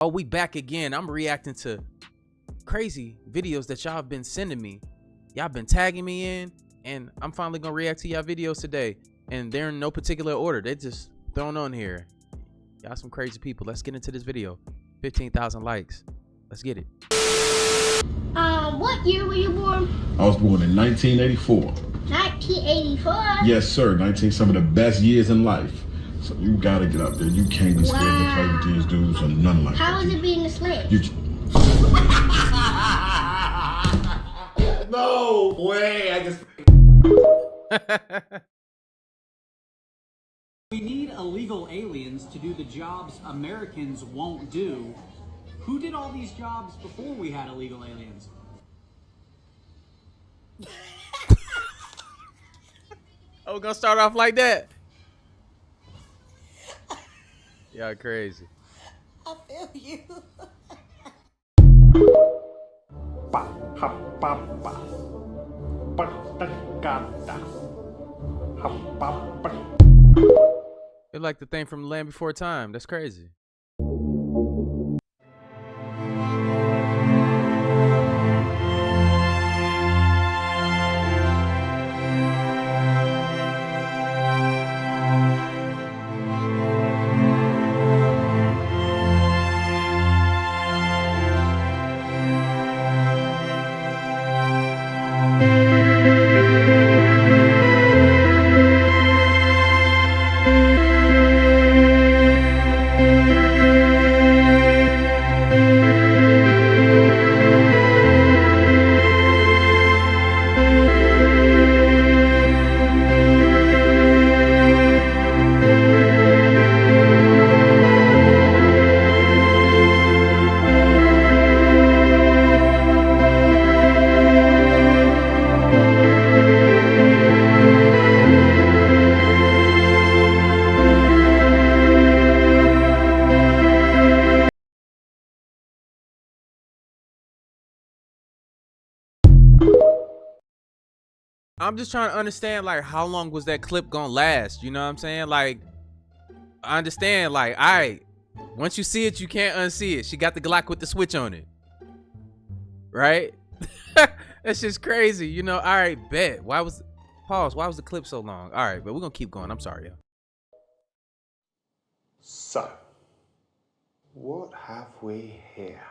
Oh, we back again. I'm reacting to crazy videos that y'all have been sending me. Y'all been tagging me in, and I'm finally gonna react to y'all videos today. And they're in no particular order. They just thrown on here. Y'all some crazy people. Let's get into this video. 15,000 likes. Let's get it. What year were you born? I was born in 1984. 1984? Yes, sir. Some of the best years in life. So you gotta get up there. You can't be scared to play with these dudes or nothing like that. How is it being a slave? No way. I just... We need illegal aliens to do the jobs Americans won't do. Who did all these jobs before we had illegal aliens? Oh, we're gonna start off like that. Y'all crazy. I feel you. It's like the thing from Land Before Time. That's crazy. I'm just trying to understand, like, how long was that clip gonna last? You know what I'm saying? Like, I understand, like, all right, once you see it, you can't unsee it. She got the Glock with the switch on it, right? That's just crazy, you know? All right, bet. Why was the clip so long? All right, but we're gonna keep going. I'm sorry, yo. So, what have we here?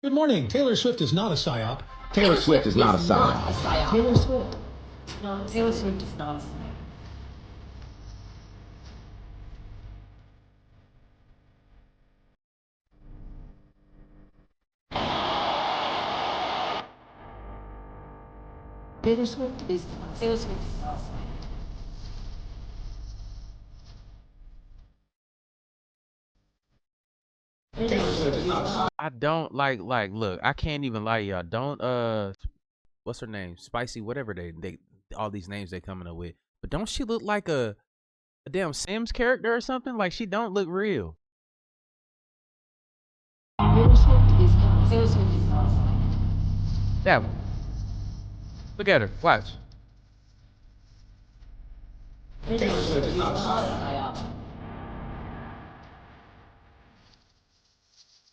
Good morning. Taylor Swift is not a psyop. Taylor Swift is not a psyop. Taylor Swift. No, Taylor Swift is not a psyop. Taylor Swift is not a psyop. I don't like look, I can't even lie, y'all. Don't what's her name? Spicy, whatever they all these names they coming up with. But don't she look like a damn Sims character or something? Like, she don't look real. Taylor Swift is not a psyop. Yeah. Look at her. Watch. Taylor Swift is not a psyop.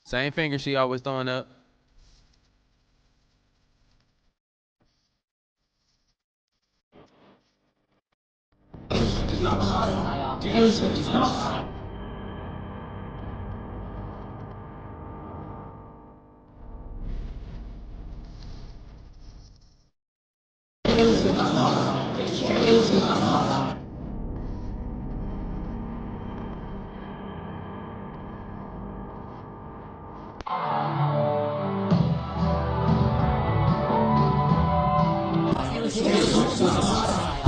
Same finger she always throwing up. Taylor Swift is not a psyop. Taylor Swift is not a psyop. Taylor Swift is not a psyop.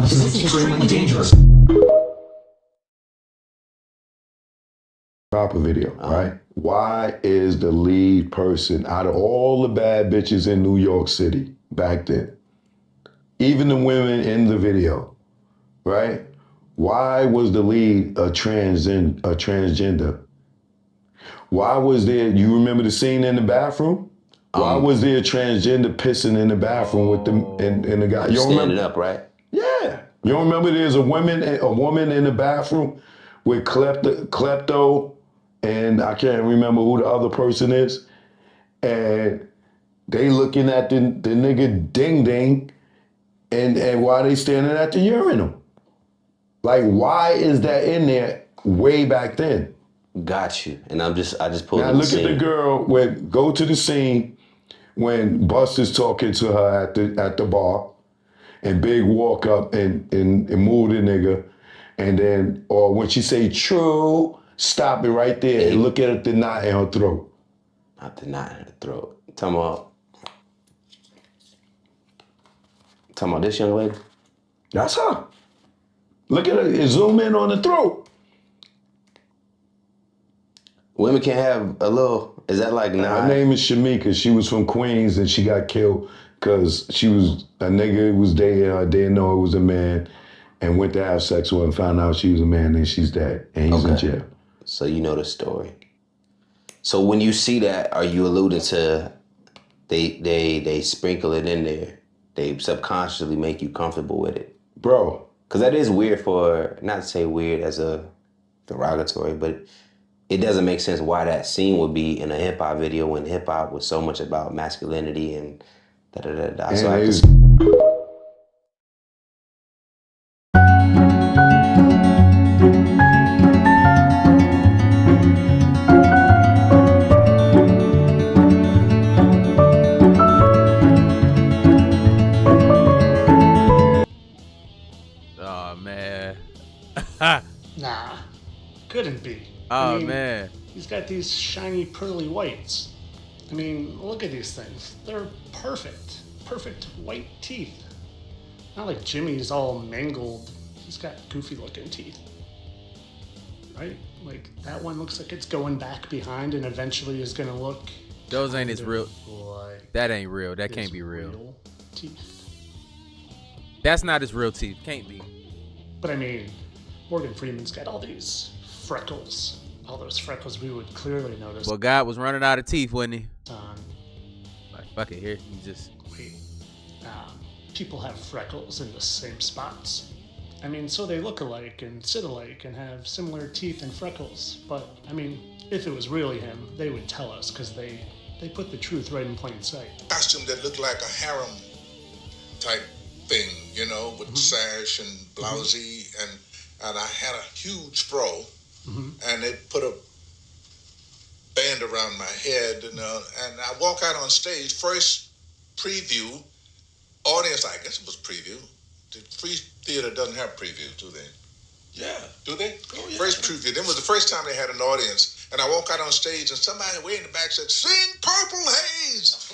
This is extremely dangerous. Proper video, right? Why is the lead person out of all the bad bitches in New York City back then, even the women in the video, right? Why was the lead a transgender? Why was there, you remember the scene in the bathroom? Why was there a transgender pissing in the bathroom with them and the guy? You don't Standing remember? up, right? Yeah. You don't remember there's a woman in the bathroom with klepto, and I can't remember who the other person is, and they looking at the nigga ding ding, and why they standing at the urinal? Like, why is that in there way back then? Got you. And I just pulled Now up the look at the scene. girl go to the scene when Buster's talking to her at the bar, and Big walk up and move the nigga, and then, or when she say true, stop it right there and look at the knot in her throat. Not the knot in her throat. Talking about this young lady? That's her. Look at her, zoom in on the throat. Women can't have a little, is that like nah? Her name is Shamika. She was from Queens and she got killed because she was, a nigga was dating her, didn't know it was a man, and went to have sex with her and found out she was a man, and she's dead, and he's in jail. So you know the story. So when you see that, are you alluding to they sprinkle it in there? They subconsciously make you comfortable with it? Bro. Because that is weird for, not to say weird as a derogatory, but it doesn't make sense why that scene would be in a hip hop video when hip hop was so much about masculinity and da-da-da-da. So I just... Oh man. Nah, couldn't be. Oh man. He's got these shiny pearly whites. I mean, look at these things. They're perfect. Perfect white teeth. Not like Jimmy's all mangled. He's got goofy looking teeth. Right? Like that one looks like it's going back behind and eventually is gonna look. Those ain't as real. Like that ain't real. That can't be real. Teeth. That's not his real teeth. Can't be. But I mean, Morgan Freeman's got all these freckles. All those freckles we would clearly notice. Well, God was running out of teeth, wasn't he? Like, fuck it, here. You just... Wait. People have freckles in the same spots. I mean, so they look alike and sit alike and have similar teeth and freckles. But, I mean, if it was really him, they would tell us because they put the truth right in plain sight. Costume that looked like a harem type thing, you know, with sash and blousey, and I had a huge fro, and they put a band around my head, and I walk out on stage, first preview, audience, I guess it was preview. The free theater doesn't have previews, do they? Yeah. Do they? Oh, yeah. First preview. Then was the first time they had an audience, and I walk out on stage, and somebody way in the back said, "Sing Purple Haze."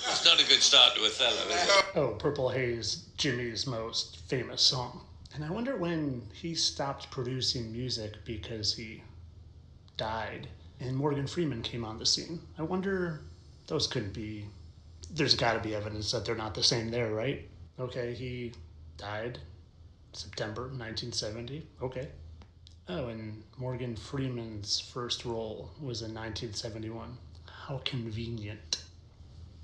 It's not a good start to Othello, is it? Oh, Purple Haze, Jimmy's most famous song. And I wonder when he stopped producing music because he died and Morgan Freeman came on the scene. I wonder, those couldn't be, there's got to be evidence that they're not the same there, right? Okay, he died September 1970. Okay. Oh, and Morgan Freeman's first role was in 1971. How convenient.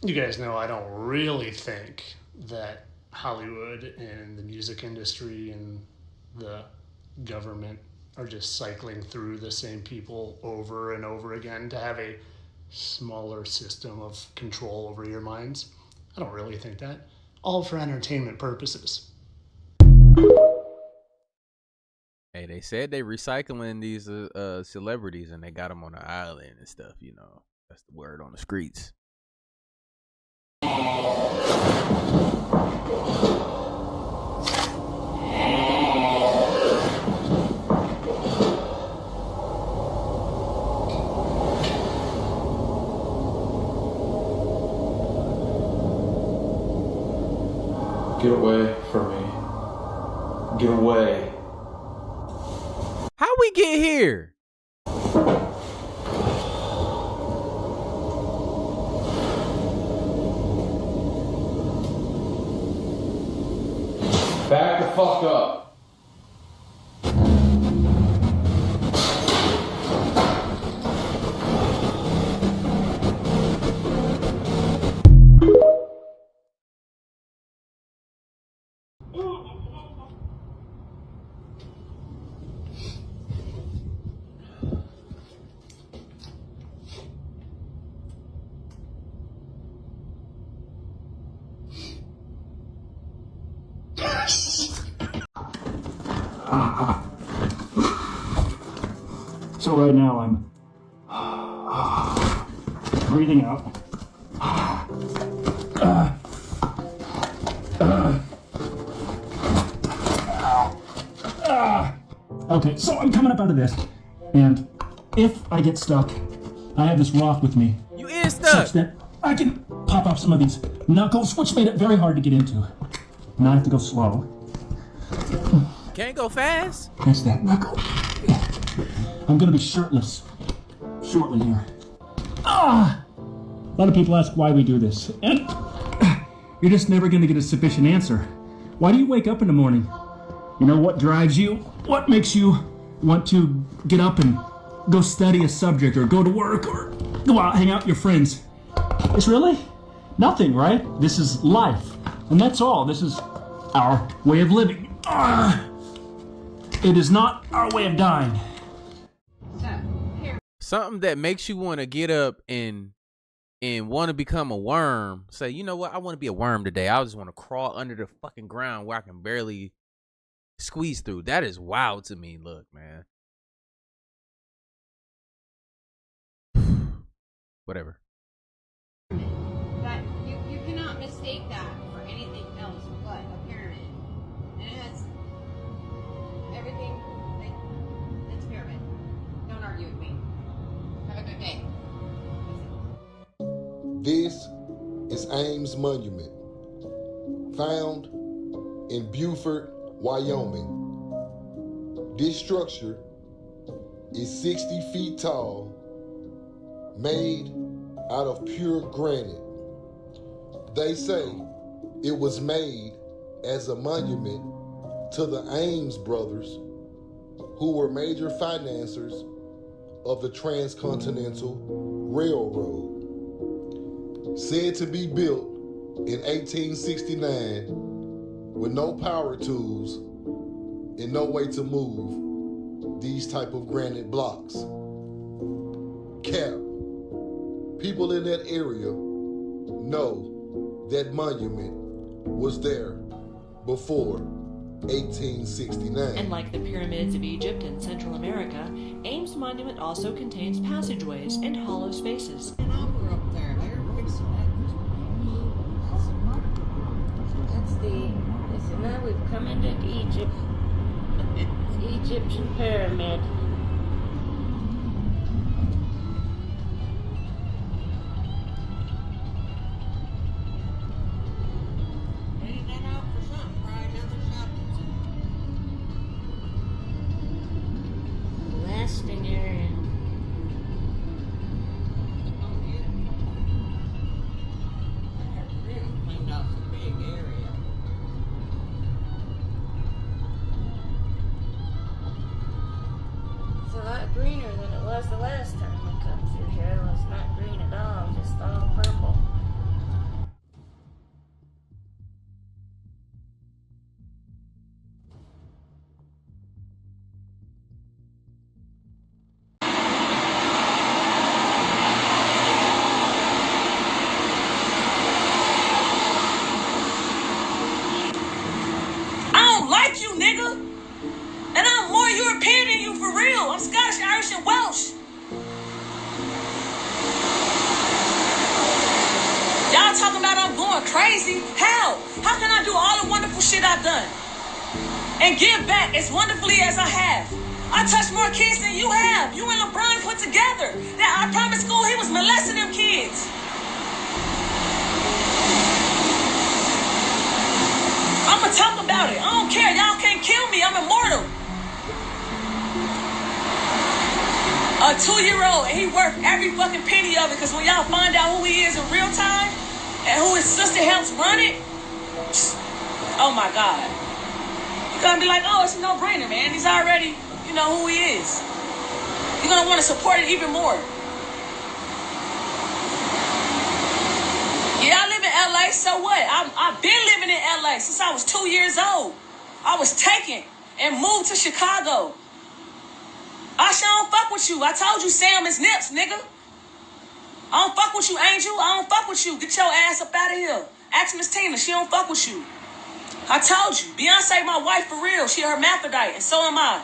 You guys know I don't really think that Hollywood and the music industry and the government are just cycling through the same people over and over again to have a smaller system of control over your minds. I don't really think that. All for entertainment purposes. Hey, they said they recycling these celebrities and they got them on the island and stuff, you know. That's the word on the streets. Get away from me. Get away. How we get here? Back the fuck up. So right now I'm breathing out. Okay, so I'm coming up out of this, and if I get stuck, I have this rock with me. You is stuck. Such that I can pop off some of these knuckles, which made it very hard to get into. Now I have to go slow. Can't go fast. That's that knuckle. I'm gonna be shirtless shortly here. A lot of people ask why we do this, and you're just never gonna get a sufficient answer. Why do you wake up in the morning? You know, what drives you? What makes you want to get up and go study a subject or go to work or go out, hang out with your friends? It's really nothing, right? This is life, and that's all. This is our way of living. It is not our way of dying. Something that makes you want to get up and want to become a worm. Say, you know what? I want to be a worm today. I just want to crawl under the fucking ground where I can barely squeeze through. That is wild to me. Look, man. Whatever. That you cannot mistake that for anything else but a pyramid. And it has everything. It's a pyramid. Don't argue with me. Have a good day. This is Ames Monument, found in Beaufort, Wyoming. This structure is 60 feet tall, made out of pure granite. They say it was made as a monument to the Ames brothers, who were major financiers of the Transcontinental Railroad. Said to be built in 1869 with no power tools and no way to move these type of granite blocks. Cap. People in that area know that monument was there before 1869. And like the pyramids of Egypt and Central America, Ames Monument also contains passageways and hollow spaces. An opera up there. They're fixing that. That's so now we've come into Egypt. The Egyptian pyramid. Ready that out for something, probably another shopping center. Lasting area. Cleaned off a big area. It's a lot greener than it was the last time I come through here. It was not green at all, just all purple. I don't like you, nigga. And I'm more European than you, for real. I'm Scottish, Irish, and Welsh. Y'all talking about I'm going crazy? How? How can I do all the wonderful shit I've done and give back as wonderfully as I have? I touched more kids than you have. You and LeBron put together. That I promised school he was molesting them kids. I'ma talk about it. I don't care. Y'all can't kill me. I'm immortal. A 2-year-old, and he worked every fucking penny of it, because when y'all find out who he is in real time and who his sister helps run it, oh my God. You're gonna be like, oh, it's a no-brainer, man. He's already, you know, who he is. You're gonna want to support it even more. Yeah, I live in LA, so what? I've been living in LA since I was 2 years old. I was taken and moved to Chicago. I sure don't fuck with you. I told you Sam is nips, nigga. I don't fuck with you, Angel. I don't fuck with you. Get your ass up out of here. Ask Miss Tina. She don't fuck with you. I told you. Beyonce my wife for real. She a hermaphrodite, and so am I.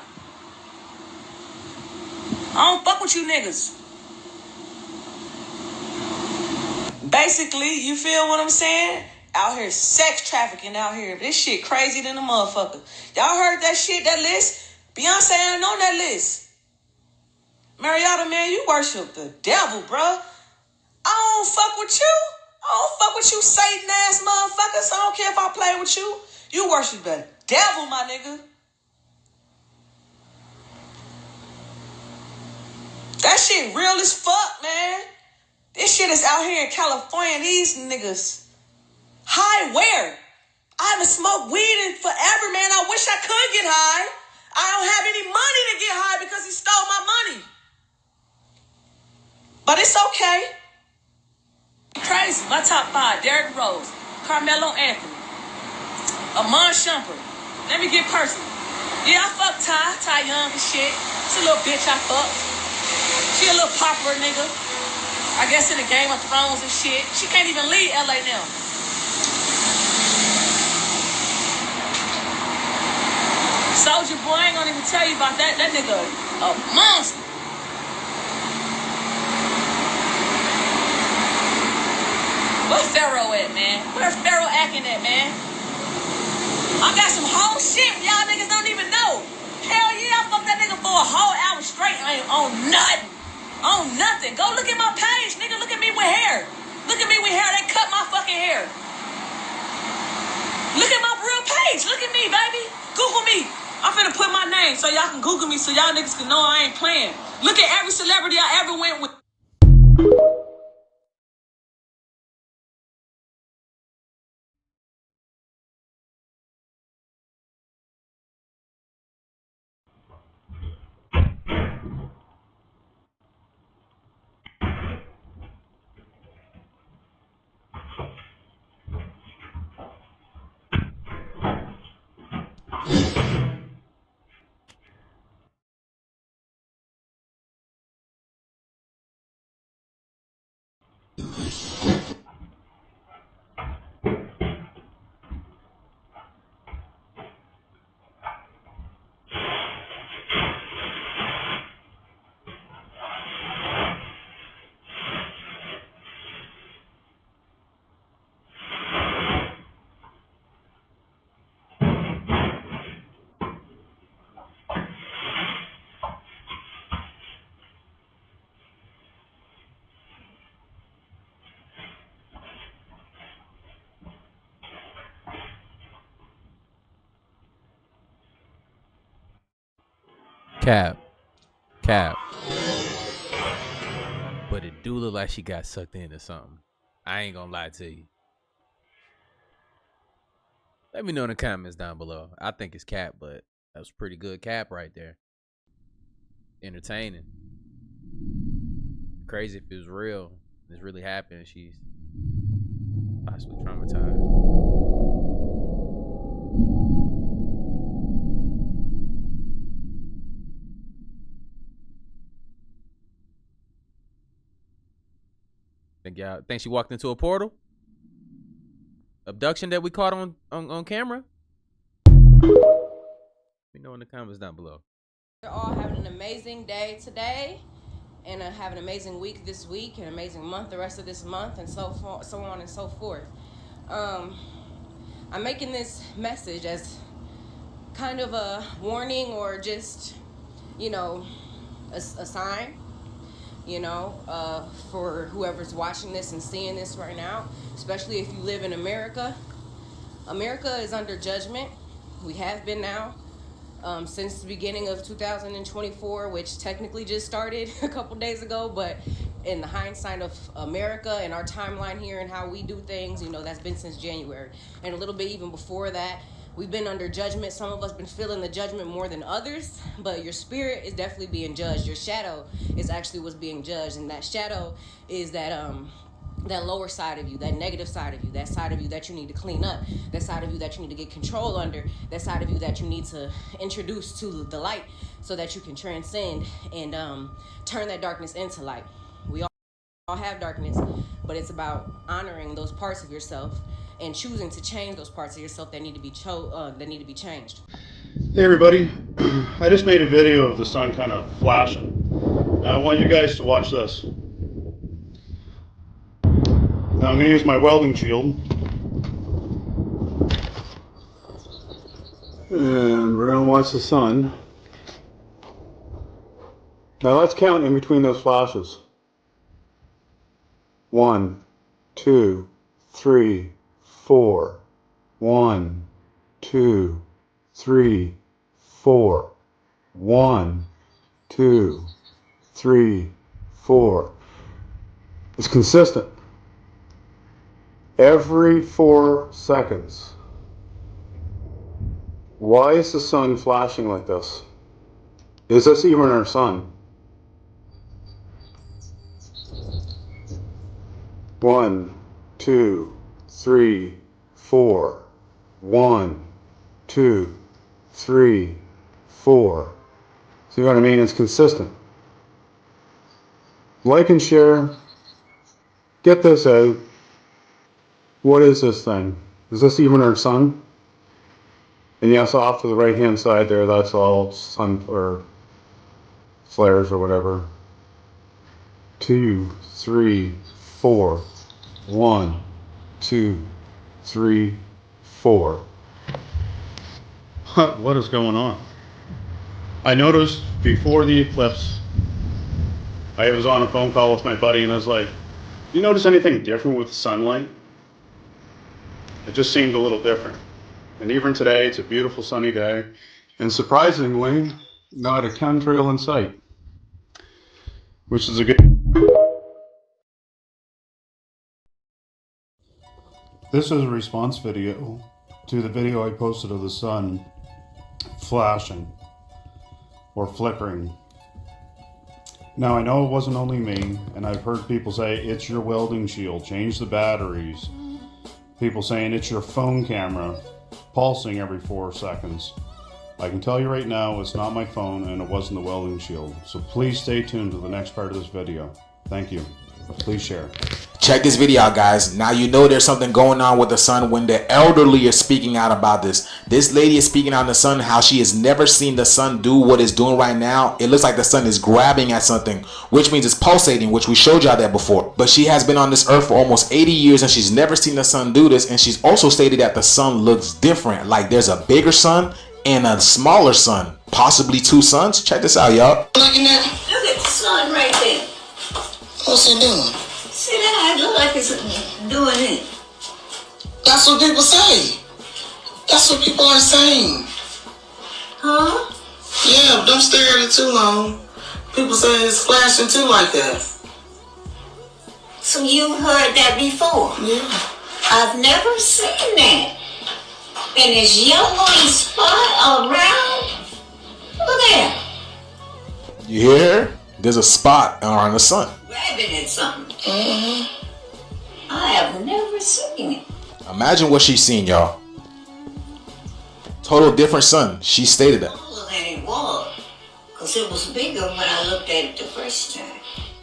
I don't fuck with you niggas. Basically, you feel what I'm saying? Out here, sex trafficking out here. This shit crazy than a motherfucker. Y'all heard that shit, that list? Beyonce ain't on that list. Marietta, man, you worship the devil, bruh. I don't fuck with you. I don't fuck with you Satan ass motherfuckers. I don't care if I play with you. You worship the devil, my nigga. That shit real as fuck, man. This shit is out here in California. These niggas high where? I haven't smoked weed in forever, man. I wish I could get high. I don't have any money to get high because he stole my money. But it's okay. Crazy. My top 5: Derrick Rose, Carmelo Anthony, Amon Shumpert. Let me get personal. Yeah, I fuck Ty Young and shit. She a little bitch I fuck. She a little popular nigga. I guess in the Game of Thrones and shit. She can't even leave LA now. Soulja Boy, I ain't gonna even tell you about that. That nigga a monster. Where Pharaoh at, man? Where Pharaoh acting at, man? I got some whole shit y'all niggas don't even know. Hell yeah, I fucked that nigga for a whole hour straight. I ain't on nothing. On nothing. Go look at my page, nigga. Look at me with hair. Look at me with hair. They cut my fucking hair. Look at my real page. Look at me, baby. Google me. I'm finna put my name so y'all can Google me so y'all niggas can know I ain't playing. Look at every celebrity I ever went with. Cap. But it do look like she got sucked into something. I ain't gonna lie to you. Let me know in the comments down below. I think it's cap, but that was pretty good cap right there. Entertaining. Crazy if it was real. It's really happening. She's possibly traumatized. Think she walked into a portal? Abduction that we caught on camera? Let me know in the comments down below. You're all having an amazing day today, and have an amazing week this week, an amazing month the rest of this month, and so on and so forth. I'm making this message as kind of a warning, or just, you know, a sign, you know, for whoever's watching this and seeing this right now, especially if you live in America. America is under judgment. We have been now since the beginning of 2024, which technically just started a couple days ago, but in the hindsight of America and our timeline here and how we do things, you know, that's been since January. And a little bit even before that, we've been under judgment. Some of us been feeling the judgment more than others, but your spirit is definitely being judged. Your shadow is actually what's being judged, and that shadow is that that lower side of you, that negative side of you, that side of you that you need to clean up, that side of you that you need to get control under, that side of you that you need to introduce to the light so that you can transcend and turn that darkness into light. We all have darkness, but it's about honoring those parts of yourself and choosing to change those parts of yourself that need to be changed. Hey everybody, I just made a video of the sun kind of flashing. I want you guys to watch this. Now I'm going to use my welding shield. And we're going to watch the sun. Now let's count in between those flashes. 1, 2, 3, 4. 1, 2, 3, 4. 1, 2, 3, 4. It's consistent. Every 4 seconds. Why is the sun flashing like this? Is this even our sun? 1, 2, 3, 4. 1, 2, 3, 4. See what I mean? It's consistent. Like and share. Get this out. What is this thing? Is this even our sun? And yes, off to the right hand side there, that's all sun or flares or whatever. 2, 3, 4. 1, 2, 3, 4. What is going on? I noticed before the eclipse, I was on a phone call with my buddy and I was like, "Do you notice anything different with sunlight?" It just seemed a little different. And even today, it's a beautiful sunny day. And surprisingly, not a chemtrail in sight. Which is a good... This is a response video to the video I posted of the sun flashing or flickering. Now I know it wasn't only me, and I've heard people say it's your welding shield, change the batteries. People saying it's your phone camera, pulsing every 4 seconds. I can tell you right now, it's not my phone and it wasn't the welding shield. So please stay tuned to the next part of this video. Thank you. Please share. Check this video out, guys. Now you know there's something going on with the sun when the elderly are speaking out about this. This lady is speaking on the sun, how she has never seen the sun do what it's doing right now. It looks like the sun is grabbing at something, which means it's pulsating, which we showed y'all that before. But she has been on this earth for almost 80 years and she's never seen the sun do this. And she's also stated that the sun looks different. Like there's a bigger sun and a smaller sun. Possibly 2 suns. Check this out, y'all. Looking at it. Look at the sun right there. What's it doing? See that? It look like it's doing it. That's what people say. That's what people are saying. Huh? Yeah, but don't stare at it too long. People say it's flashing too like that. So you heard that before? Yeah. I've never seen that. And this yellowy spot around. Look there. You hear? There's a spot around the sun. Grabbing at something. I have never seen it. Imagine what she's seen, y'all. Total different sun. She stated that. Taller than it was. Because it was bigger when I looked at it the first time.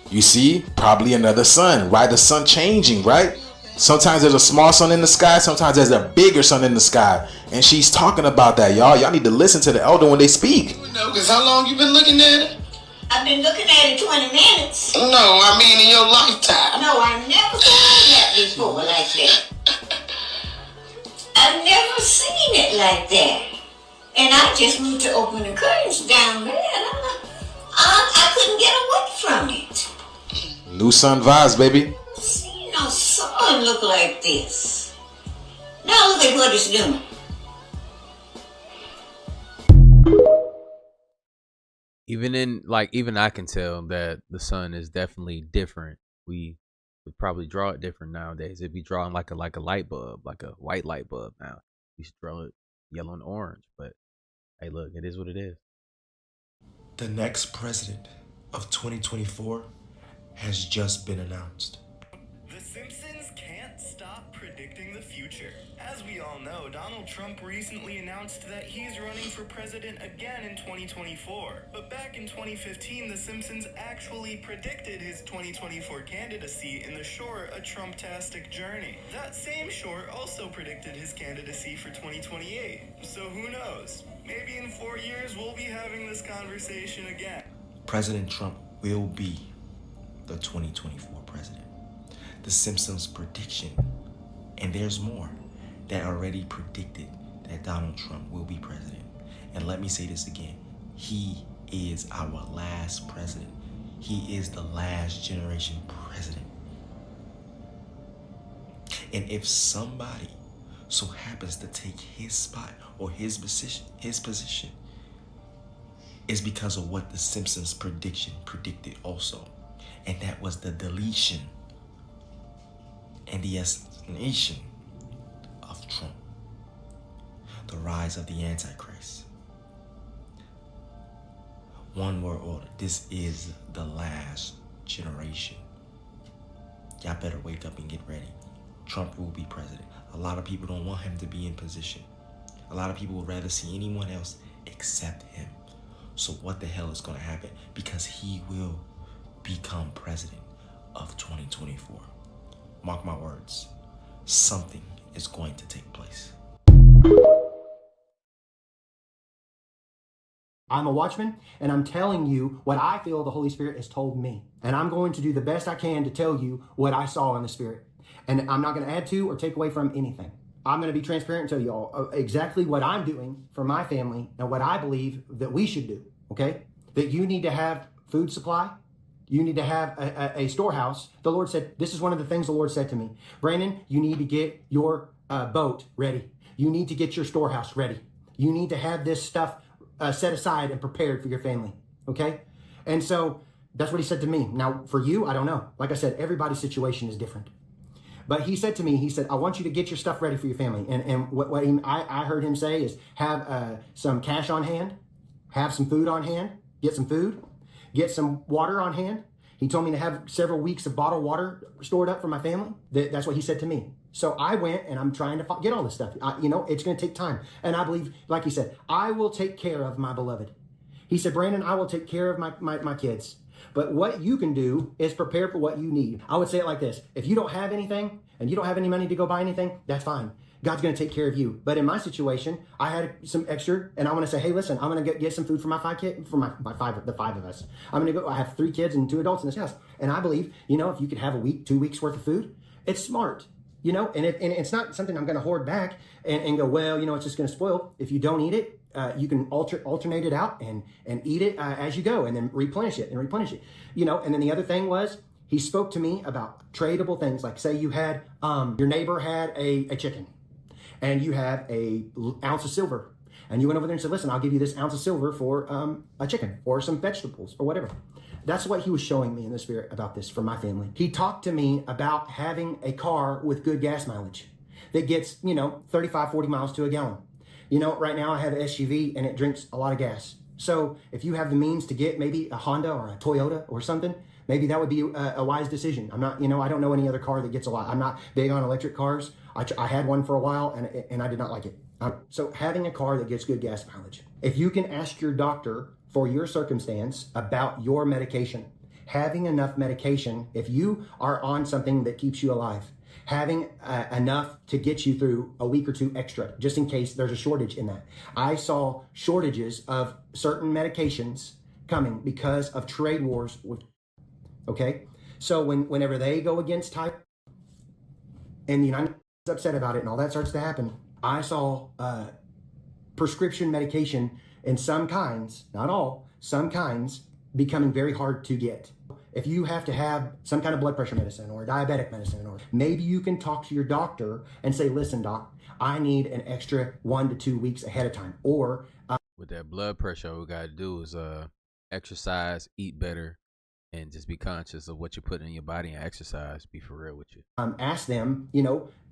You see? Probably another sun, right? The sun changing, right? Sometimes there's a small sun in the sky. Sometimes there's a bigger sun in the sky. And she's talking about that, y'all. Y'all need to listen to the elder when they speak. Because how long you been looking at it? I've been looking at it 20 minutes. No, I mean in your lifetime. No, I've never seen that before like that. I've never seen it like that. And I just moved to open the curtains down there and I couldn't get away from it. New sun vibes, baby. See no sun look like this. Now look at what it's doing. Even I can tell that the sun is definitely different. We would probably draw it different nowadays. It'd be drawing like a light bulb, like a white light bulb now. We should draw it yellow and orange, but hey, look, it is what it is. The next president of 2024 has just been announced. The Simpsons can't stop predicting the future. As we all know, Donald Trump recently announced that he's running for president again in 2024. But back in 2015, The Simpsons actually predicted his 2024 candidacy in the short A Trump-tastic Journey. That same short also predicted his candidacy for 2028. So who knows? Maybe in 4 years we'll be having this conversation again. President Trump will be the 2024 president. The Simpsons prediction, and there's more, that already predicted that Donald Trump will be president. And let me say this again. He is our last president. He is the last generation president. And if somebody so happens to take his spot or his position, is because of what the Simpsons prediction predicted also. And that was the deletion and the assassination of Trump. The rise of the Antichrist. One world order. This is the last generation. Y'all better wake up and get ready. Trump will be president. A lot of people don't want him to be in position. A lot of people would rather see anyone else except him. So what the hell is going to happen? Because he will become president of 2024. Mark my words. Something is going to take place. I'm a watchman, and I'm telling you what I feel the Holy Spirit has told me. And I'm going to do the best I can to tell you what I saw in the Spirit. And I'm not going to add to or take away from anything. I'm going to be transparent and tell you all exactly what I'm doing for my family and what I believe that we should do, okay? That you need to have food supply. You need to have a storehouse. The Lord said, this is one of the things the Lord said to me. Brandon, you need to get your boat ready. You need to get your storehouse ready. You need to have this stuff set aside and prepared for your family, okay? And so that's what he said to me. Now, for you, I don't know. Like I said, everybody's situation is different. But he said to me, he said, I want you to get your stuff ready for your family. And what I heard him say is have some cash on hand, have some food on hand, get some food, get some water on hand. He told me to have several weeks of bottled water stored up for my family. That's what he said to me. So I went and I'm trying to get all this stuff. It's going to take time. And I believe, like he said, I will take care of my beloved. He said, Brandon, I will take care of my kids. But what you can do is prepare for what you need. I would say it like this. If you don't have anything and you don't have any money to go buy anything, that's fine. God's going to take care of you. But in my situation, I had some extra and I want to say, hey, listen, I'm going to get some food for my five kids, for the five of us. I'm going to go, I have 3 kids and 2 adults in this house. And I believe, if you could have a week, 2 weeks worth of food, it's smart. And it's not something I'm going to hoard back and go, well, it's just going to spoil. If you don't eat it, you can alternate it out and eat it as you go and then replenish it. And then the other thing was he spoke to me about tradable things. Like say you had, your neighbor had a chicken and you had a ounce of silver and you went over there and said, listen, I'll give you this ounce of silver for a chicken or some vegetables or whatever. That's what he was showing me in the Spirit about this for my family. He talked to me about having a car with good gas mileage that gets, 35, 40 miles to a gallon. Right now I have an SUV and it drinks a lot of gas. So if you have the means to get maybe a Honda or a Toyota or something, maybe that would be a wise decision. I'm not, I don't know any other car that gets a lot. I'm not big on electric cars. I had one for a while and I did not like it. So having a car that gets good gas mileage. If you can ask your doctor for your circumstance about your medication, having enough medication, if you are on something that keeps you alive, having enough to get you through a week or 2 extra, just in case there's a shortage in that. I saw shortages of certain medications coming because of trade wars. Okay? So whenever they go against type and the United States is upset about it and all that starts to happen, I saw prescription medication in some kinds, not all, some kinds becoming very hard to get. If you have to have some kind of blood pressure medicine or diabetic medicine, or maybe you can talk to your doctor and say, listen, doc, I need an extra 1 to 2 weeks ahead of time. Or with that blood pressure, all we got to do is exercise, eat better, and just be conscious of what you're putting in your body and exercise. Be for real with you. Ask them,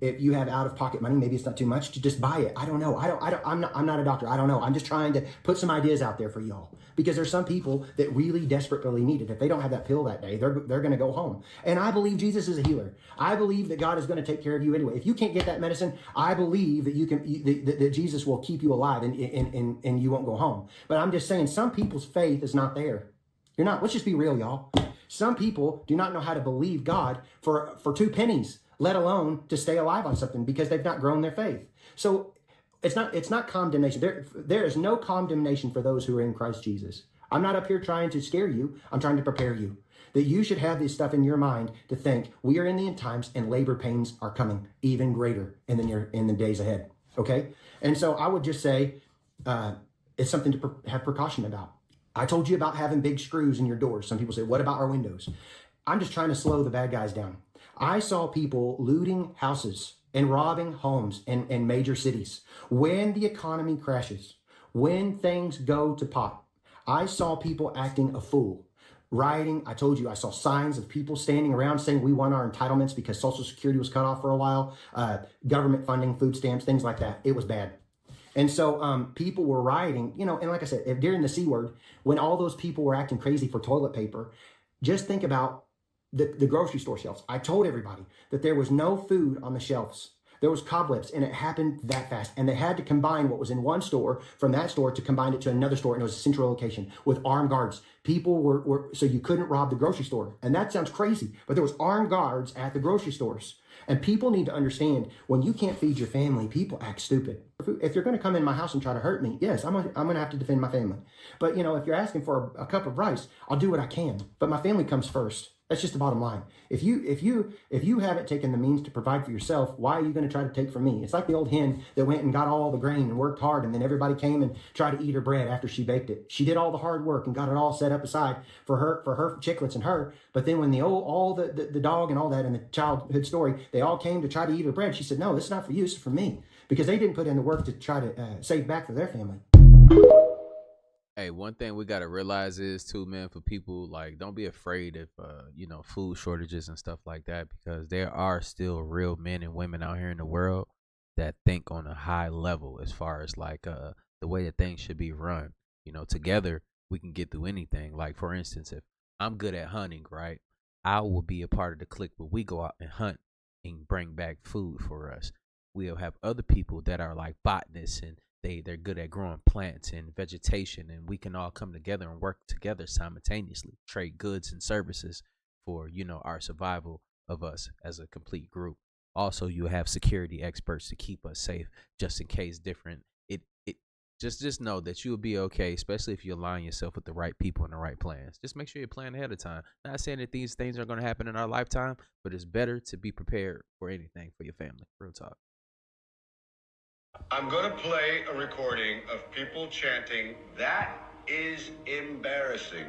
if you have out-of-pocket money, maybe it's not too much to just buy it. I don't know. I'm not a doctor. I don't know. I'm just trying to put some ideas out there for y'all because there's some people that really desperately need it. If they don't have that pill that day, they're going to go home. And I believe Jesus is a healer. I believe that God is going to take care of you anyway. If you can't get that medicine, I believe that that Jesus will keep you alive and you won't go home. But I'm just saying some people's faith is not there. You're not. Let's just be real, y'all. Some people do not know how to believe God for 2 pennies, let alone to stay alive on something because they've not grown their faith. So it's not condemnation. There is no condemnation for those who are in Christ Jesus. I'm not up here trying to scare you. I'm trying to prepare you. That you should have this stuff in your mind to think we are in the end times and labor pains are coming even greater in the days ahead. Okay? And so I would just say it's something to have precaution about. I told you about having big screws in your doors. Some people say, what about our windows? I'm just trying to slow the bad guys down. I saw people looting houses and robbing homes in major cities. When the economy crashes, when things go to pot, I saw people acting a fool. Rioting, I told you, I saw signs of people standing around saying we want our entitlements because Social Security was cut off for a while, government funding, food stamps, things like that. It was bad. And so people were rioting, you know, and like I said, during the C word, when all those people were acting crazy for toilet paper, just think about the grocery store shelves. I told everybody that there was no food on the shelves. There was cobwebs, and it happened that fast. And they had to combine what was in one store from that store to combine it to another store, and it was a central location with armed guards. People were so you couldn't rob the grocery store. And that sounds crazy, but there was armed guards at the grocery stores. And people need to understand, when you can't feed your family, people act stupid. If you're going to come in my house and try to hurt me, yes, I'm going to have to defend my family. But, you know, if you're asking for a cup of rice, I'll do what I can. But my family comes first. That's just the bottom line. If you haven't taken the means to provide for yourself, why are you going to try to take from me? It's like the old hen that went and got all the grain and worked hard, and then everybody came and tried to eat her bread after she baked it. She did all the hard work and got it all set up aside for her chicklets and her. But then when the dog and all that in the childhood story, they all came to try to eat her bread, she said, no, this is not for you, this is for me. Because they didn't put in the work to try to save back for their family. Hey, one thing we gotta realize is too, man, for people, like, don't be afraid of you know, food shortages and stuff like that, because there are still real men and women out here in the world that think on a high level as far as like the way that things should be run. You know, together we can get through anything. Like, for instance, if I'm good at hunting, right, I will be a part of the clique where we go out and hunt and bring back food for us. We'll have other people that are like botanists, and they're good at growing plants and vegetation, and we can all come together and work together simultaneously, trade goods and services for, you know, our survival of us as a complete group. Also, you have security experts to keep us safe just in case different. Just know that you'll be okay, especially if you align yourself with the right people and the right plans. Just make sure you plan ahead of time. Not saying that these things are going to happen in our lifetime, but it's better to be prepared for anything for your family. Real talk. I'm going to play a recording of people chanting, "That is embarrassing,"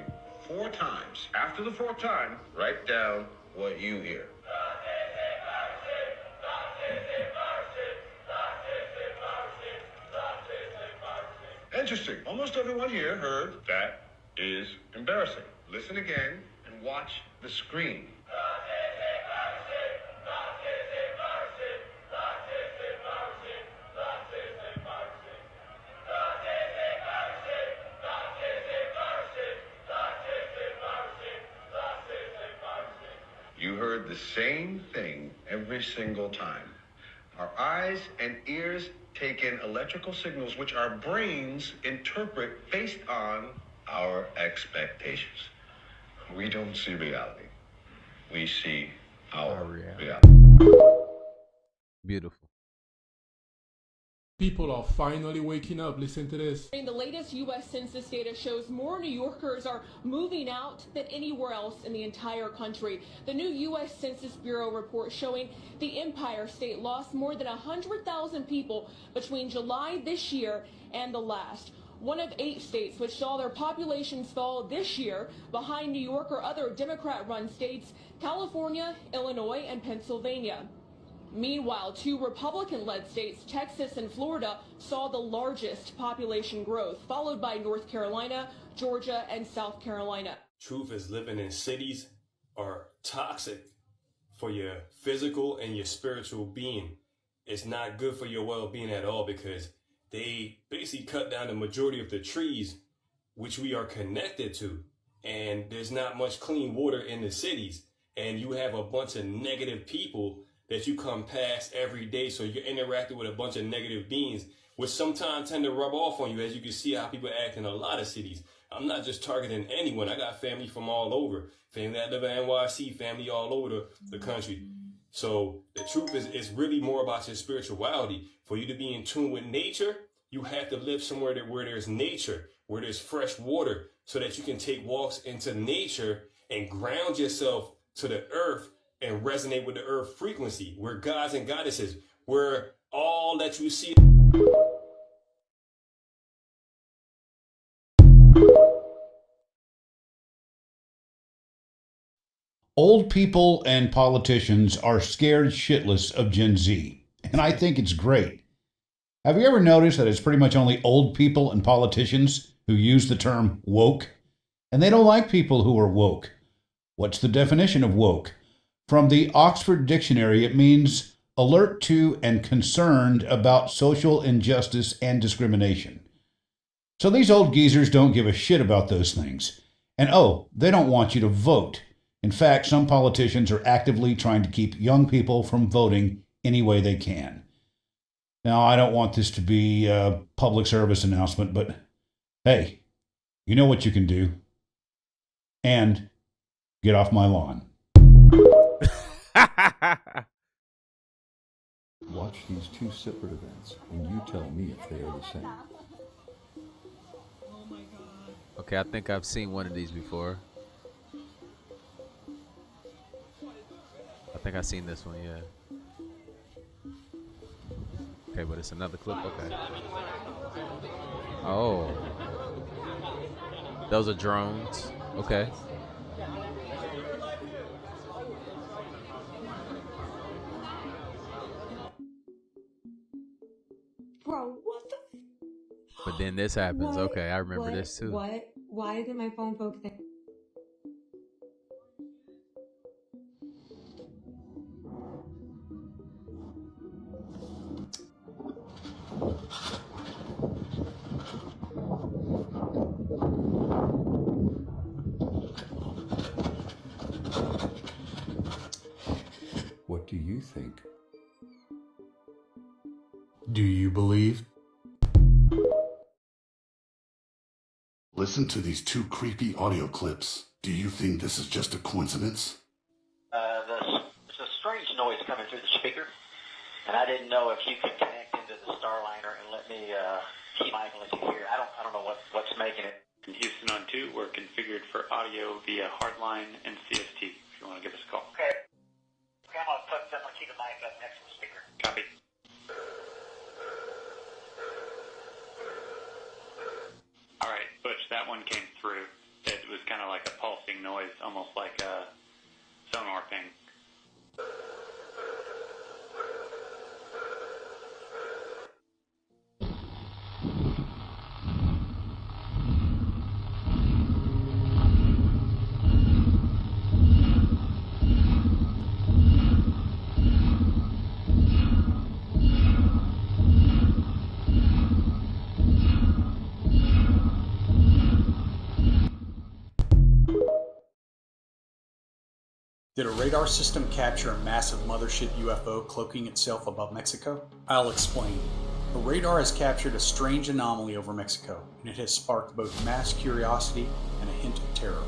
4 times. After the 4th time, write down what you hear. Interesting. Almost everyone here heard "that is embarrassing." Listen again and watch the screen. You heard the same thing every single time. Our eyes and ears take in electrical signals which our brains interpret based on our expectations. We don't see reality. We see our reality. Beautiful. People are finally waking up. Listen to this. The latest U.S. Census data shows more New Yorkers are moving out than anywhere else in the entire country. The new U.S. Census Bureau report showing the Empire State lost more than 100,000 people between July this year and the last. One of 8 states which saw their populations fall this year, behind New York or other Democrat-run states, California, Illinois, and Pennsylvania. Meanwhile, 2 Republican-led states, Texas and Florida, saw the largest population growth, followed by North Carolina, Georgia, and South Carolina. Truth is, living in cities are toxic for your physical and your spiritual being. It's not good for your well-being at all, because they basically cut down the majority of the trees which we are connected to. And there's not much clean water in the cities. And you have a bunch of negative people that you come past every day. So you're interacting with a bunch of negative beings, which sometimes tend to rub off on you, as you can see how people act in a lot of cities. I'm not just targeting anyone. I got family from all over. Family that live in NYC, family all over the country. So the truth is, it's really more about your spirituality. For you to be in tune with nature, you have to live somewhere where there's nature, where there's fresh water, so that you can take walks into nature and ground yourself to the earth and resonate with the earth frequency. We're gods and goddesses. We're all that you see. Old people and politicians are scared shitless of Gen Z, and I think it's great. Have you ever noticed that it's pretty much only old people and politicians who use the term woke? And they don't like people who are woke. What's the definition of woke? From the Oxford Dictionary, it means alert to and concerned about social injustice and discrimination. So these old geezers don't give a shit about those things. And oh, they don't want you to vote. In fact, some politicians are actively trying to keep young people from voting any way they can. Now, I don't want this to be a public service announcement, but hey, you know what you can do. And get off my lawn. Watch these two separate events, and you tell me if they are the same. Okay, I think I've seen one of these before. I think I've seen this one, yeah. Okay, but it's another clip, okay. Oh. Those are drones, okay. Bro, what the? But then this happens, What? okay, I remember What? this too. What? Why did my phone focus? What do you think? Do you believe? Listen to these two creepy audio clips. Do you think this is just a coincidence? There's a strange noise coming through the speaker, and I didn't know if you could connect into the Starliner and let me keep Michael let you hear. I don't know what's making it. In Houston on 2, we're configured for audio via Hardline and CST. If you want to give us a call. Okay, I'm gonna keep the mic up next to the speaker. Copy. All right, Butch, that one came through. It was kind of like a pulsing noise, almost like a sonar ping. Did a radar system capture a massive mothership UFO cloaking itself above Mexico? I'll explain. A radar has captured a strange anomaly over Mexico, and it has sparked both mass curiosity and a hint of terror.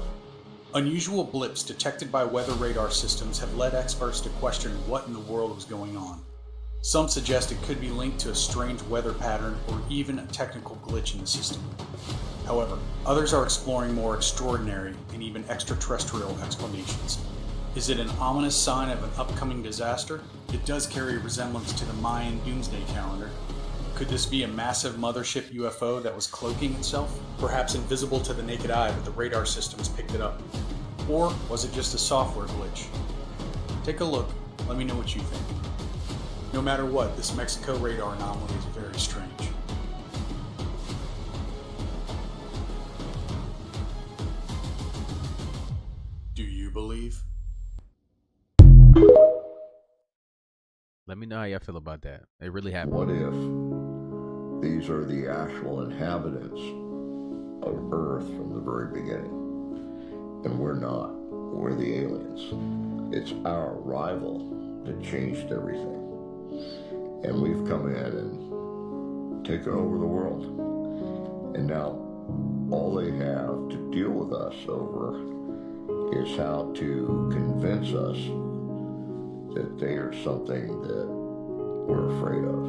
Unusual blips detected by weather radar systems have led experts to question what in the world was going on. Some suggest it could be linked to a strange weather pattern or even a technical glitch in the system. However, others are exploring more extraordinary and even extraterrestrial explanations. Is it an ominous sign of an upcoming disaster? It does carry resemblance to the Mayan doomsday calendar. Could this be a massive mothership UFO that was cloaking itself? Perhaps invisible to the naked eye, but the radar systems picked it up. Or was it just a software glitch? Take a look, let me know what you think. No matter what, this Mexico radar anomaly is very strange. Do you believe? Let me know how y'all feel about that. It really happened. What if these are the actual inhabitants of Earth from the very beginning? And we're not. We're the aliens. It's our arrival that changed everything. And we've come in and taken over the world. And now all they have to deal with us over is how to convince us that they are something that we're afraid of.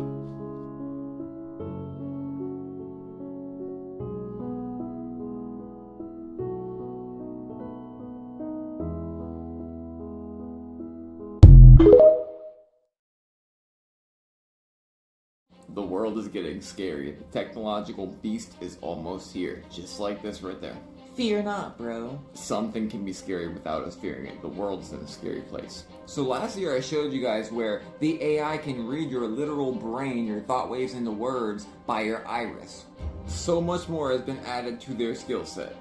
world is getting scary. The technological beast is almost here, just like this right there. Fear not, bro. Something can be scary without us fearing it. The world's in a scary place. So last year I showed you guys where the AI can read your literal brain, your thought waves into words by your iris. So much more has been added to their skill set.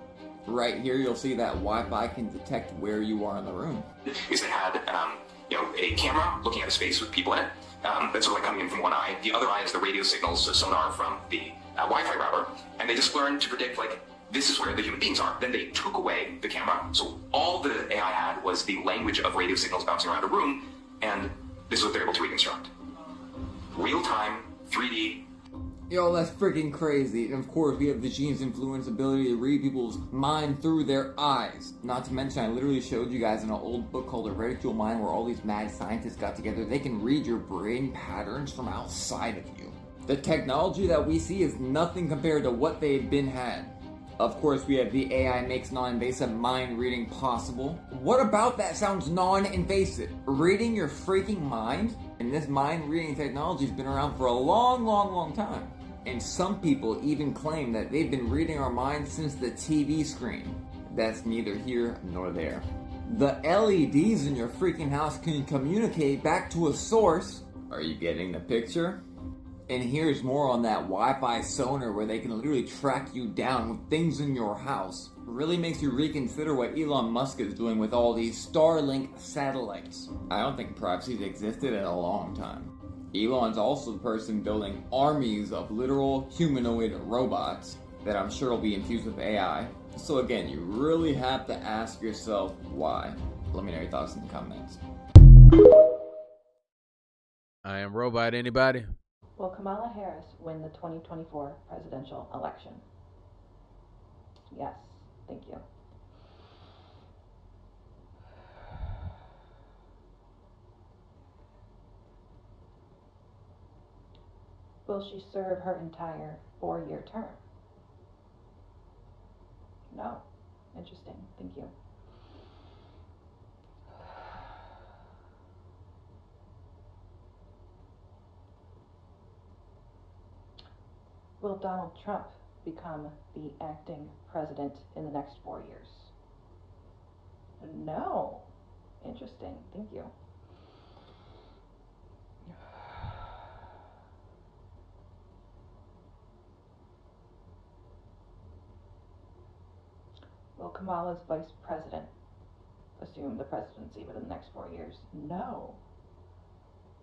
Right here you'll see that Wi-Fi can detect where you are in the room. Is they had a camera looking at a space with people in it. That's sort of like coming in from one eye. The other eye is the radio signals, so sonar from the Wi-Fi router, and they just learned to predict like this is where the human beings are. Then they took away the camera, so all the AI had was the language of radio signals bouncing around a room, and this is what they're able to reconstruct. Real-time, 3D. Yo, that's freaking crazy. And of course, we have the gene's influence ability to read people's mind through their eyes. Not to mention, I literally showed you guys in an old book called The Ridicule Mind where all these mad scientists got together. They can read your brain patterns from outside of you. The technology that we see is nothing compared to what they've been had. Of course, we have the AI makes non-invasive mind reading possible. What about that sounds non-invasive? Reading your freaking mind? And this mind reading technology has been around for a long time. And some people even claim that they've been reading our minds since the TV screen. That's neither here nor there. The LEDs in your freaking house can communicate back to a source. Are you getting the picture? And here's more on that Wi-Fi sonar where they can literally track you down with things in your house. Really makes you reconsider what Elon Musk is doing with all these Starlink satellites. I don't think privacy's existed in a long time. Elon's also the person building armies of literal humanoid robots that I'm sure will be infused with AI. So again, you really have to ask yourself why. Let me know your thoughts in the comments. I am Robot, anybody? Will Kamala Harris win the 2024 presidential election? Yes, thank you. Will she serve her entire 4-year term? No. Interesting, thank you. Will Donald Trump become the acting president in the next 4 years? No. Interesting. Thank you. Will Kamala's vice president assume the presidency within the next 4 years? No.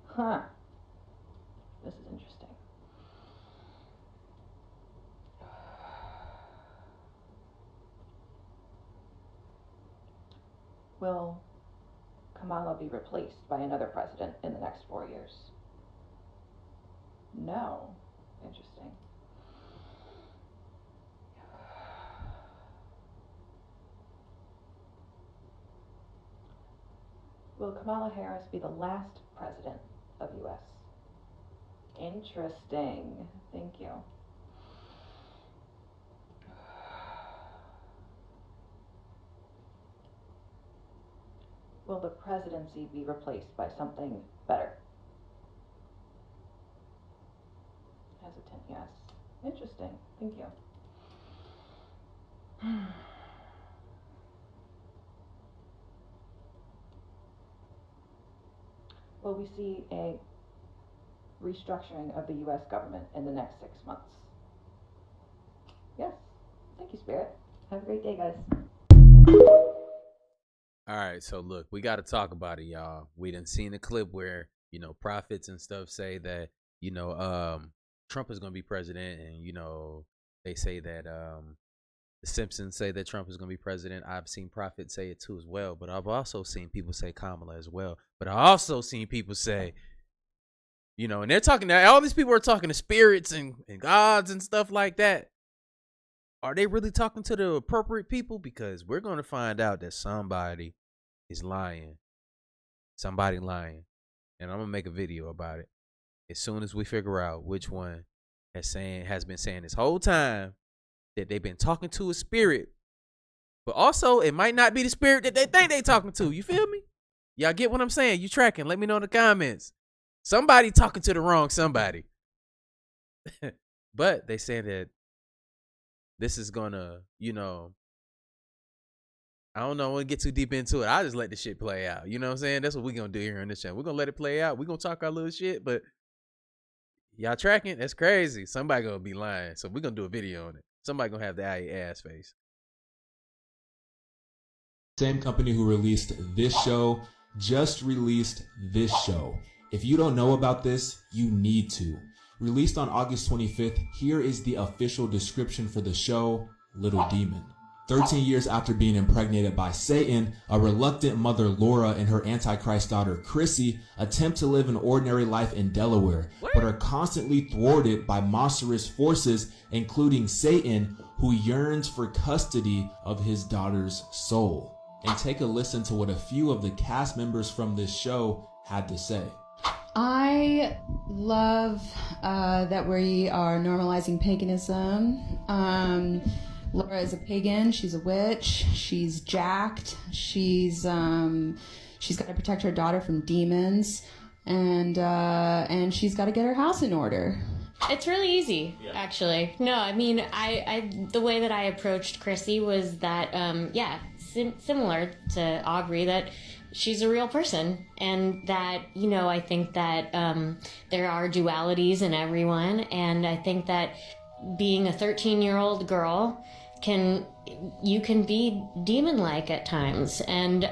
Huh. This is interesting. Will Kamala be replaced by another president in the next 4 years? No. Interesting. Will Kamala Harris be the last president of U.S.? Interesting. Thank you. Will the presidency be replaced by something better? Hesitant, yes. Interesting. Thank you. Will we see a restructuring of the U.S. government in the next 6 months? Yes. Thank you, Spirit. Have a great day, guys. All right, so look, we got to talk about it, y'all. We done seen a clip where, prophets and stuff say that, Trump is going to be president, and, they say that the Simpsons say that Trump is going to be president. I've seen prophets say it too as well, but I've also seen people say Kamala as well. But I also seen people say, and they're talking, all these people are talking to spirits and gods and stuff like that. Are they really talking to the appropriate people? Because we're going to find out that somebody is lying. Somebody lying. And I'm going to make a video about it as soon as we figure out which one has been saying this whole time that they've been talking to a spirit. But also, it might not be the spirit that they think they talking to. You feel me? Y'all get what I'm saying? You tracking? Let me know in the comments. Somebody talking to the wrong somebody. But they saying that this is gonna, you know, I don't know, I want to get too deep into it. I just let the shit play out. You know what I'm saying? That's what we're gonna do here on this channel. We're gonna let it play out. We're gonna talk our little shit, but y'all tracking? That's crazy. Somebody gonna be lying. So we're gonna do a video on it. Somebody gonna have the ass face. Same company who released this show just released this show. If you don't know about this, you need to. Released on August 25th, here is the official description for the show, Little Demon. 13 years after being impregnated by Satan, a reluctant mother Laura and her Antichrist daughter Chrissy attempt to live an ordinary life in Delaware, but are constantly thwarted by monstrous forces, including Satan, who yearns for custody of his daughter's soul. And take a listen to what a few of the cast members from this show had to say. I love that we are normalizing paganism. Laura is a pagan. She's a witch. She's jacked. She's got to protect her daughter from demons, and she's got to get her house in order. It's really easy, actually. No, I mean, I the way that I approached Chrissy was that, similar to Aubrey, that she's a real person, and that, you know, I think that there are dualities in everyone, and I think that being a 13-year-old girl you can be demon-like at times, and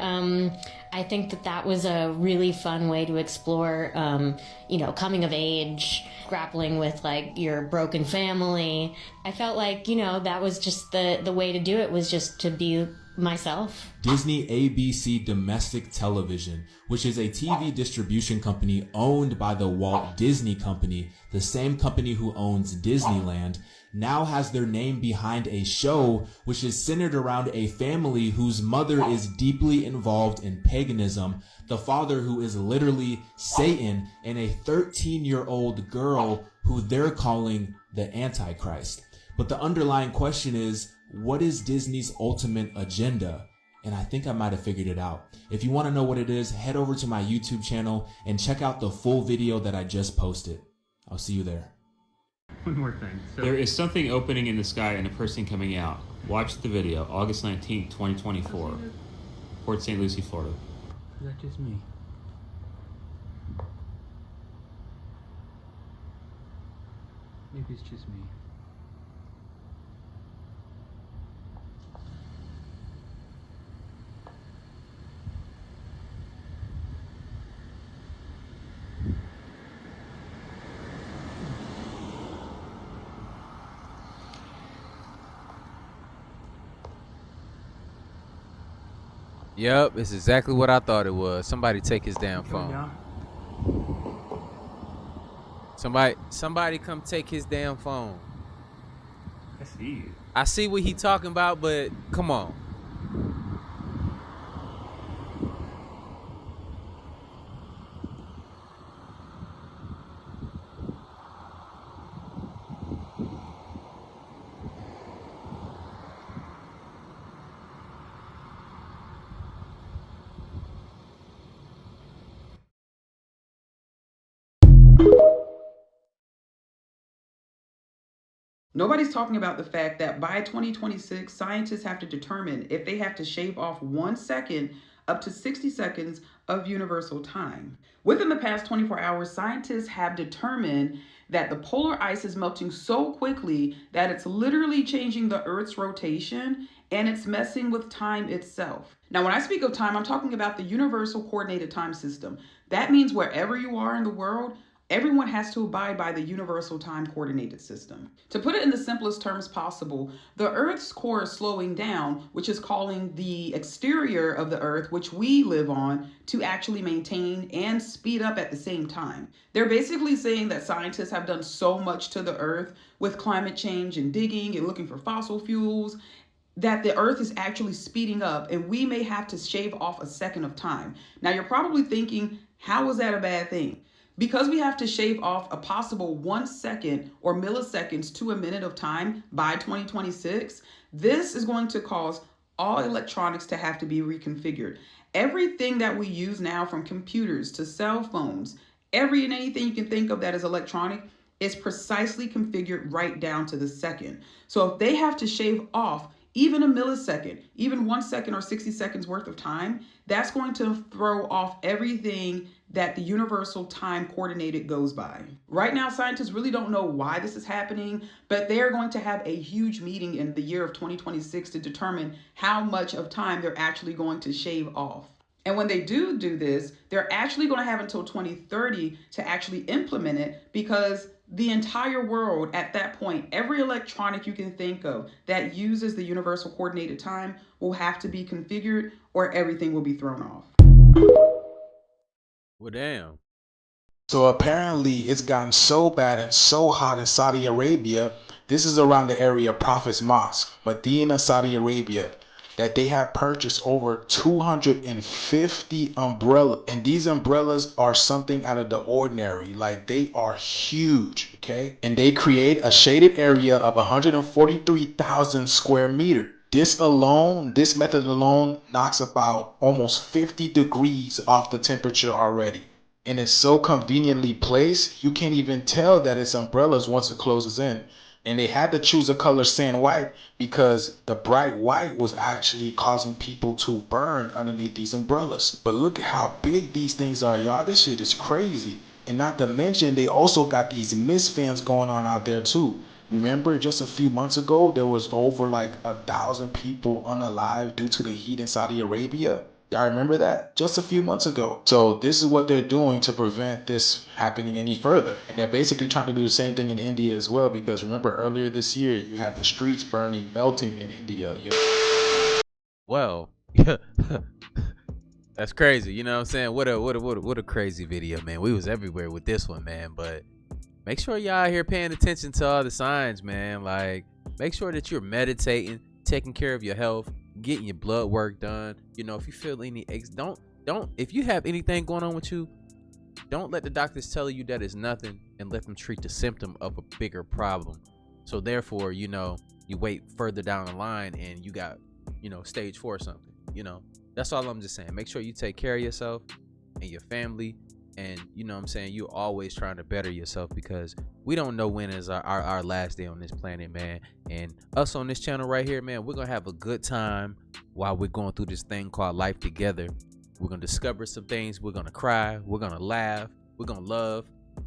I think that was a really fun way to explore, coming of age, grappling with like your broken family. I felt like, that was just the way to do it, was just to be myself. Disney ABC Domestic Television, which is a TV distribution company owned by the Walt Disney Company, the same company who owns Disneyland, now has their name behind a show which is centered around a family whose mother is deeply involved in paganism, the father who is literally Satan, and a 13-year-old girl who they're calling the Antichrist. But the underlying question is, what is Disney's ultimate agenda? And I think I might have figured it out. If you want to know what it is, head over to my YouTube channel and check out the full video that I just posted. I'll see you there. One more thing. There is something opening in the sky and a person coming out. Watch the video, August 19th, 2024. Port St. Lucie, Florida. Is that just me? Maybe it's just me. Yep, it's exactly what I thought it was. Somebody take his damn phone. Somebody come take his damn phone. I see you. I see what he talking about, but come on. Nobody's talking about the fact that by 2026, scientists have to determine if they have to shave off 1 second up to 60 seconds of universal time. Within the past 24 hours, scientists have determined that the polar ice is melting so quickly that it's literally changing the Earth's rotation and it's messing with time itself. Now, when I speak of time, I'm talking about the Universal Coordinated Time System. That means wherever you are in the world, everyone has to abide by the Universal Time Coordinated System. To put it in the simplest terms possible, the Earth's core is slowing down, which is calling the exterior of the Earth, which we live on, to actually maintain and speed up at the same time. They're basically saying that scientists have done so much to the Earth with climate change and digging and looking for fossil fuels that the Earth is actually speeding up, and we may have to shave off a second of time. Now, you're probably thinking, how is that a bad thing? Because we have to shave off a possible 1 second or milliseconds to a minute of time by 2026, this is going to cause all electronics to have to be reconfigured. Everything that we use now, from computers to cell phones, every and anything you can think of that is electronic, is precisely configured right down to the second. So if they have to shave off even a millisecond, even 1 second or 60 seconds worth of time, that's going to throw off everything that the universal time coordinated goes by. Right now, scientists really don't know why this is happening, but they are going to have a huge meeting in the year of 2026 to determine how much of time they're actually going to shave off. And when they do this, they're actually going to have until 2030 to actually implement it, because the entire world at that point, every electronic you can think of that uses the universal coordinated time will have to be configured, or everything will be thrown off. Well, damn. So apparently it's gotten so bad and so hot in Saudi Arabia. This is around the area of Prophet's Mosque, Medina, Saudi Arabia, that they have purchased over 250 umbrellas. And these umbrellas are something out of the ordinary. Like, they are huge, okay? And they create a shaded area of 143,000 square meters. This method alone knocks about almost 50 degrees off the temperature already. And it's so conveniently placed, you can't even tell that it's umbrellas once it closes in. And they had to choose a color sand white because the bright white was actually causing people to burn underneath these umbrellas. But look at how big these things are, y'all. This shit is crazy. And not to mention, they also got these mist fans going on out there too. Remember, just a few months ago, there was over like 1,000 people unalive due to the heat in Saudi Arabia. Y'all remember that? Just a few months ago. So this is what they're doing to prevent this happening any further. And they're basically trying to do the same thing in India as well, because remember earlier this year, you had the streets burning, melting in India. Well, that's crazy. You know what I'm saying? What a crazy video, man. We was everywhere with this one, man. But make sure y'all out here paying attention to all the signs, man. Like, make sure that you're meditating, taking care of your health, getting your blood work done. You know, if you feel any aches, don't if you have anything going on with you, don't let the doctors tell you that it's nothing, and let them treat the symptom of a bigger problem. So therefore, you know, you wait further down the line and you got, you know, stage 4 or something. You know, that's all I'm just saying. Make sure you take care of yourself and your family. And you know what I'm saying, you're always trying to better yourself, because we don't know when is our last day on this planet, man. And us on this channel right here, man, we're gonna have a good time while we're going through this thing called life together. We're gonna discover some things. We're gonna cry, we're gonna laugh, we're gonna love,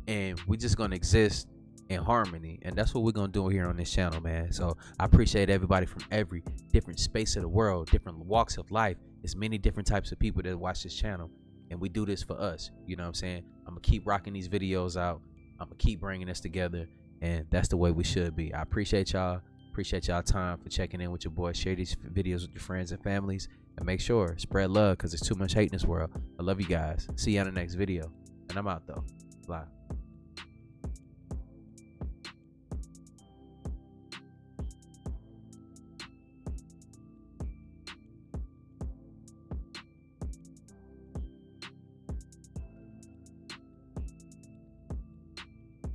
and we're just gonna exist in harmony. And that's what we're gonna do here on this channel, man. So I appreciate everybody from every different space of the world, different walks of life. There's many different types of people that watch this channel. And we do this for us, you know what I'm saying? I'm gonna keep rocking these videos out. I'm gonna keep bringing this together, and that's the way we should be. I appreciate y'all. Appreciate y'all time for checking in with your boy. Share these videos with your friends and families, and make sure spread love, because there's too much hate in this world. I love you guys. See you on the next video, and I'm out though. Bye.